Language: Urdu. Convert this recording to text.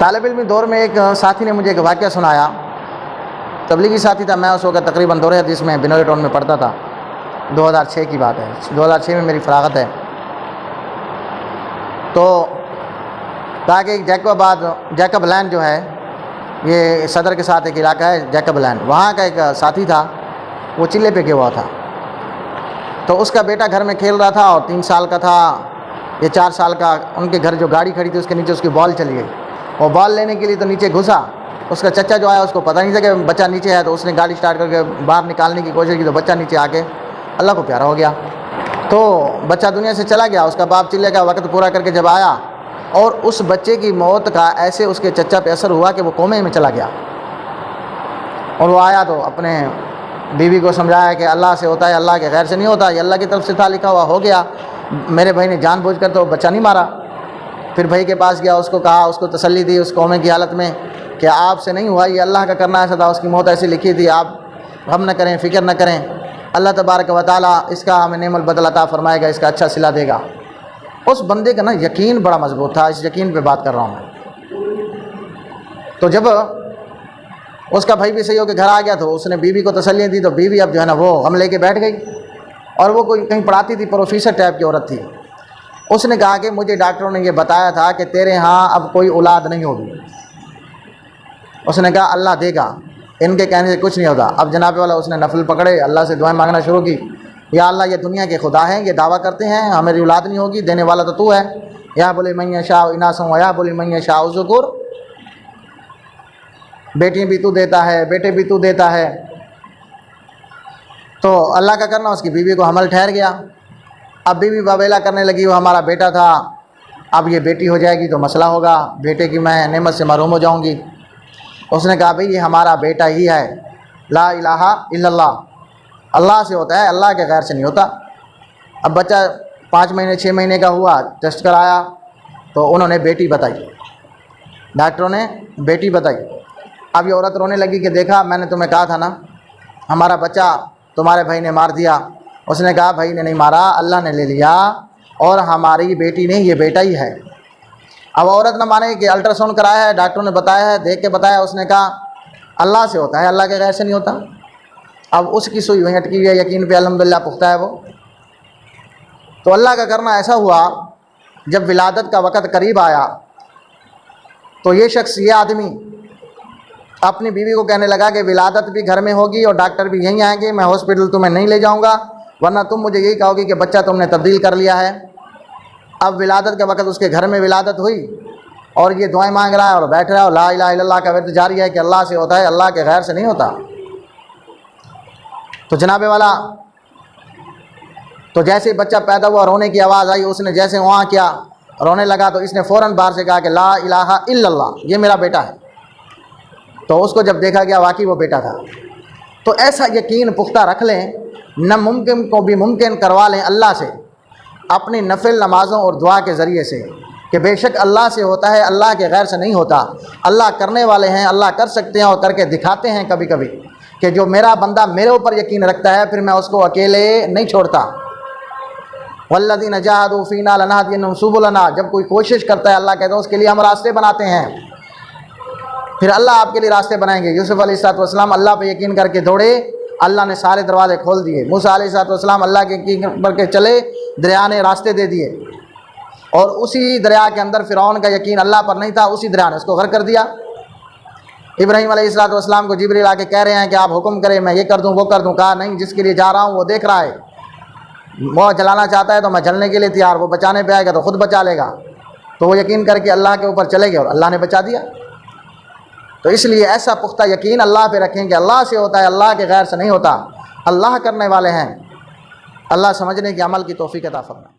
طالب علمی دور میں ایک ساتھی نے مجھے ایک واقعہ سنایا. تبلیغی ساتھی تھا. میں اس وقت تقریباً دور حدیث میں بنوری ٹاؤن میں پڑھتا تھا. 2006 کی بات ہے. 2006 میں میری فراغت ہے. تو تاکہ جیکب لین جو ہے یہ صدر کے ساتھ ایک علاقہ ہے جیکب لین, وہاں کا ایک ساتھی تھا, وہ چلے پہ گیا ہوا تھا. تو اس کا بیٹا گھر میں کھیل رہا تھا اور 3 سال کا تھا یا 4 سال کا. ان کے گھر جو گاڑی کھڑی تھی اس کے نیچے اس کی بال چلی گئی. وہ بال لینے کے لیے تو نیچے گھسا. اس کا چچا جو آیا اس کو پتہ نہیں تھا کہ بچہ نیچے ہے, تو اس نے گاڑی سٹارٹ کر کے باہر نکالنے کی کوشش کی تو بچہ نیچے آ کے اللہ کو پیارا ہو گیا. تو بچہ دنیا سے چلا گیا. اس کا باپ چلے گا وقت پورا کر کے جب آیا, اور اس بچے کی موت کا ایسے اس کے چچا پہ اثر ہوا کہ وہ کومے میں چلا گیا. اور وہ آیا تو اپنے بیوی کو سمجھایا کہ اللہ سے ہوتا ہے, اللہ کے غیر سے نہیں ہوتا, یہ اللہ کی طرف سے تھا, لکھا ہوا ہو گیا. میرے بھائی نے جان بوجھ کر تو بچہ نہیں مارا. پھر بھائی کے پاس گیا, اس کو کہا, اس کو تسلی دی اس کومے کی حالت میں کہ آپ سے نہیں ہوا, یہ اللہ کا کرنا ایسا تھا, اس کی موت ایسی لکھی تھی, آپ غم نہ کریں, فکر نہ کریں, اللہ تبارک و تعالیٰ اس کا ہمیں نعم البدل عطا فرمائے گا, اس کا اچھا صلہ دے گا. اس بندے کا نا یقین بڑا مضبوط تھا. اس یقین پہ بات کر رہا ہوں میں. تو جب اس کا بھائی بھی صحیح ہو کے گھر آ گیا تو اس نے بیوی کو تسلیاں دی, تو بیوی اب جو ہے نا وہ غم لے کے بیٹھ گئی. اور وہ کوئی کہیں پڑھاتی تھی, پروفیسر ٹائپ کی عورت تھی. اس نے کہا کہ مجھے ڈاکٹروں نے یہ بتایا تھا کہ تیرے ہاں اب کوئی اولاد نہیں ہوگی. اس نے کہا اللہ دے گا, ان کے کہنے سے کچھ نہیں ہوتا. اب جناب والا اس نے نفل پکڑے, اللہ سے دعائیں مانگنا شروع کی. یا اللہ یہ دنیا کے خدا ہیں, یہ دعویٰ کرتے ہیں ہماری اولاد نہیں ہوگی, دینے والا تو ہے. یا بولی من یشاء اناسا و یا بولی من یشاء ذکور, بیٹی بھی تو دیتا ہے, بیٹے بھی تو دیتا ہے. تو اللہ کا کرنا, اس کی بیوی کو حمل ٹھہر گیا. اب بیوی بابیلا کرنے لگی, وہ ہمارا بیٹا تھا, اب یہ بیٹی ہو جائے گی تو مسئلہ ہوگا, بیٹے کی میں نعمت سے محروم ہو جاؤں گی. اس نے کہا بھئی یہ ہمارا بیٹا ہی ہے, لا الہ الا اللہ, اللہ سے ہوتا ہے, اللہ کے غیر سے نہیں ہوتا. اب بچہ 5 مہینے 6 مہینے کا ہوا, ٹیسٹ کرایا تو انہوں نے بیٹی بتائی, ڈاکٹروں نے بیٹی بتائی. اب یہ عورت رونے لگی کہ دیکھا میں نے تمہیں کہا تھا نا ہمارا بچہ تمہارے بھائی نے مار دیا. اس نے کہا بھائی نے نہیں مارا, اللہ نے لے لیا, اور ہماری بیٹی نہیں, یہ بیٹا ہی ہے. اب عورت نہ مانے کہ الٹرا ساؤنڈ کرایا ہے, ڈاکٹروں نے بتایا ہے, دیکھ کے بتایا. اس نے کہا اللہ سے ہوتا ہے, اللہ کے غیر سے نہیں ہوتا. اب اس کی سوئی وہیں اٹکی ہوئی ہے, یقین پہ الحمدللہ پختہ ہے وہ. تو اللہ کا کرنا ایسا ہوا, جب ولادت کا وقت قریب آیا تو یہ شخص, یہ آدمی اپنی بیوی کو کہنے لگا کہ ولادت بھی گھر میں ہوگی اور ڈاکٹر بھی یہیں آئیں گے, میں ہاسپٹل تمہیں نہیں لے جاؤں گا, ورنہ تم مجھے یہی کہو گی کہ بچہ تم نے تبدیل کر لیا ہے. اب ولادت کا وقت, اس کے گھر میں ولادت ہوئی اور یہ دعائیں مانگ رہا ہے اور بیٹھ رہا ہے, اور لا الہ الا اللہ کا ورد جاری ہے کہ اللہ سے ہوتا ہے, اللہ کے غیر سے نہیں ہوتا. تو جناب والا, تو جیسے بچہ پیدا ہوا, رونے کی آواز آئی, اس نے جیسے وہاں کیا, رونے لگا, تو اس نے فوراً باہر سے کہا کہ لا الہ الا اللہ, یہ میرا بیٹا ہے. تو اس کو جب دیکھا گیا واقعی وہ بیٹا تھا. تو ایسا یقین پختہ رکھ لیں, ناممکن کو بھی ممکن کروا لیں اللہ سے, اپنی نفل نمازوں اور دعا کے ذریعے سے, کہ بے شک اللہ سے ہوتا ہے, اللہ کے غیر سے نہیں ہوتا. اللہ کرنے والے ہیں, اللہ کر سکتے ہیں اور کر کے دکھاتے ہیں کبھی کبھی, کہ جو میرا بندہ میرے اوپر یقین رکھتا ہے پھر میں اس کو اکیلے نہیں چھوڑتا. والذین جاہدوا فینا لنہدینہم سبلنا, جب کوئی کوشش کرتا ہے اللہ کہتے ہیں اس کے لیے ہم راستے بناتے ہیں, پھر اللہ آپ کے لیے راستے بنائیں گے. یوسف علیہ السلام اللہ پہ یقین کر کے دوڑے, اللہ نے سارے دروازے کھول دیے. موسیٰ علیہ السلام اللہ کے یقین پر کے چلے, دریا نے راستے دے دیے, اور اسی دریا کے اندر فرعون کا یقین اللہ پر نہیں تھا, اسی دریا نے اس کو غرق کر دیا. ابراہیم علیہ السلام کو جبریل آ کے کہہ رہے ہیں کہ آپ حکم کریں, میں یہ کر دوں وہ کر دوں. کہا نہیں, جس کے لیے جا رہا ہوں وہ دیکھ رہا ہے, وہ جلانا چاہتا ہے تو میں جلنے کے لیے تیار, وہ بچانے پہ آئے گا تو خود بچا لے گا. تو وہ یقین کر کے اللہ کے اوپر چلے گئے اور اللہ نے بچا دیا. تو اس لیے ایسا پختہ یقین اللہ پہ رکھیں کہ اللہ سے ہوتا ہے, اللہ کے غیر سے نہیں ہوتا. اللہ کرنے والے ہیں, اللہ سمجھنے کے عمل کی توفیق عطا فرمائے.